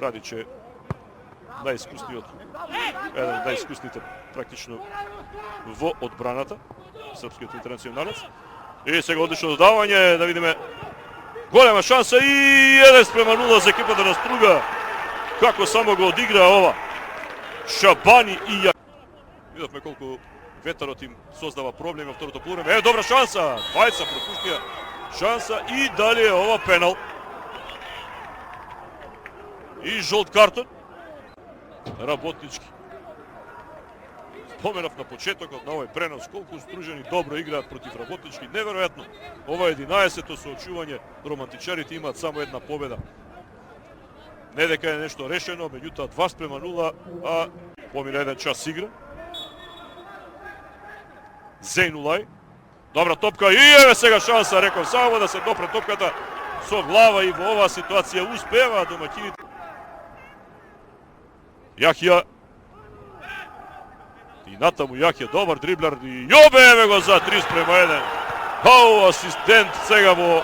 Радич е најискусниот, еден од најискусните практично во одбраната, српскиот интернационалец. И сега одлично додавање, да видиме голема шанса и 1:0 за екипата на Струга. Како само го одигра ова Шабани и Јак. Видовме колку ветерот им создава проблеми во второто полувреме. Е, добра шанса! Двајца пропуштија шанса и дали е ова пенал. И жолт картон. Работнички. Споменав на почетокот на овој пренос колку Стружани добро играат против Работнички. Неверојатно. Ова е 11-то соочување. Романтичарите имаат само една победа. Не дека е нешто решено, меѓутоа 2:0, а помина еден час игра. Зейнулај. Добра топка и еве сега шанса, реков, само да се допре топката со глава и во оваа ситуација успева домаќините. Јахја. И натаму Јахја, добар дриблер и јобе еве го за 3:1. Ау, асистент сега во